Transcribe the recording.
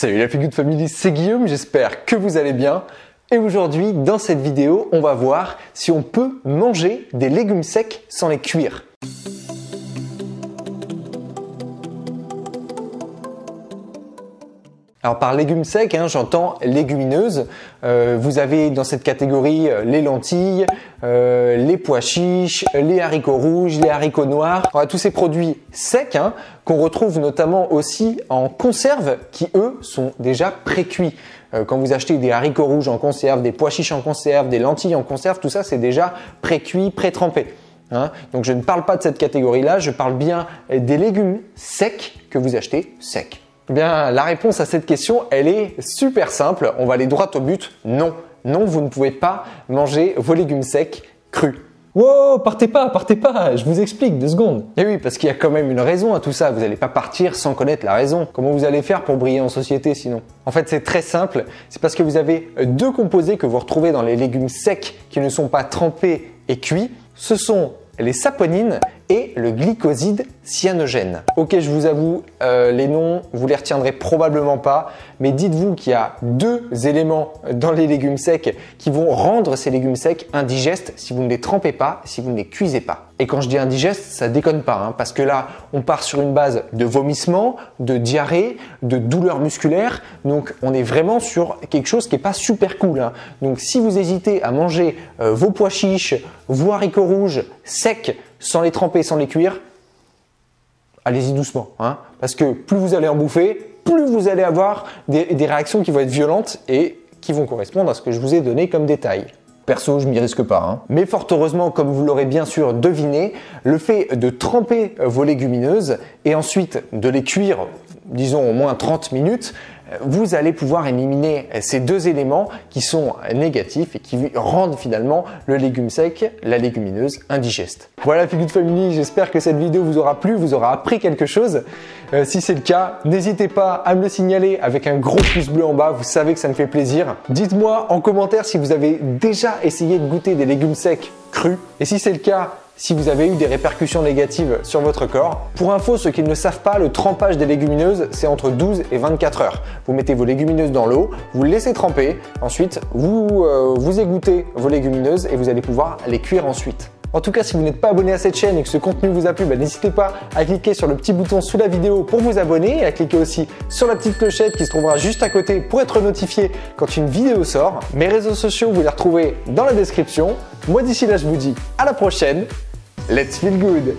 Salut la Feel Good Family, c'est Guillaume, j'espère que vous allez bien. Et aujourd'hui, dans cette vidéo, on va voir si on peut manger des légumes secs sans les cuire. Alors par légumes secs, j'entends légumineuses. Vous avez dans cette catégorie les lentilles, les pois chiches, les haricots rouges, les haricots noirs. Voilà, tous ces produits secs qu'on retrouve notamment aussi en conserve qui eux sont déjà pré-cuits. Quand vous achetez des haricots rouges en conserve, des pois chiches en conserve, des lentilles en conserve, tout ça c'est déjà pré-cuit, pré-trempé. Donc je ne parle pas de cette catégorie-là, je parle bien des légumes secs que vous achetez secs. Eh bien, la réponse à cette question, elle est super simple. On va aller droit au but. Non, non, vous ne pouvez pas manger vos légumes secs crus. Wow, partez pas, je vous explique 2 secondes. Et oui, parce qu'il y a quand même une raison à tout ça. Vous n'allez pas partir sans connaître la raison. Comment vous allez faire pour briller en société sinon? En fait, c'est très simple. C'est parce que vous avez 2 composés que vous retrouvez dans les légumes secs qui ne sont pas trempés et cuits. Ce sont les saponines et le glycoside cyanogène. Ok, je vous avoue, les noms, vous les retiendrez probablement pas, mais dites-vous qu'il y a 2 éléments dans les légumes secs qui vont rendre ces légumes secs indigestes si vous ne les trempez pas, si vous ne les cuisez pas. Et quand je dis indigeste, ça déconne pas, parce que là, on part sur une base de vomissement, de diarrhée, de douleurs musculaires, donc on est vraiment sur quelque chose qui n'est pas super cool. Donc si vous hésitez à manger vos pois chiches, vos haricots rouges secs, sans les tremper, sans les cuire, allez-y doucement, parce que plus vous allez en bouffer, plus vous allez avoir des réactions qui vont être violentes et qui vont correspondre à ce que je vous ai donné comme détail. Perso, je m'y risque pas. Mais fort heureusement, comme vous l'aurez bien sûr deviné, le fait de tremper vos légumineuses et ensuite de les cuire, disons au moins 30 minutes, vous allez pouvoir éliminer ces 2 éléments qui sont négatifs et qui rendent finalement le légume sec, la légumineuse, indigeste. Voilà Feel Good Family, j'espère que cette vidéo vous aura plu, vous aura appris quelque chose. Si c'est le cas, n'hésitez pas à me le signaler avec un gros pouce bleu en bas, vous savez que ça me fait plaisir. Dites-moi en commentaire si vous avez déjà essayé de goûter des légumes secs crus et si c'est le cas, si vous avez eu des répercussions négatives sur votre corps. Pour info, ceux qui ne le savent pas, le trempage des légumineuses, c'est entre 12 et 24 heures. Vous mettez vos légumineuses dans l'eau, vous les laissez tremper, ensuite vous égouttez vos légumineuses et vous allez pouvoir les cuire ensuite. En tout cas, si vous n'êtes pas abonné à cette chaîne et que ce contenu vous a plu, n'hésitez pas à cliquer sur le petit bouton sous la vidéo pour vous abonner et à cliquer aussi sur la petite clochette qui se trouvera juste à côté pour être notifié quand une vidéo sort. Mes réseaux sociaux, vous les retrouvez dans la description. Moi d'ici là, je vous dis à la prochaine. Let's feel good!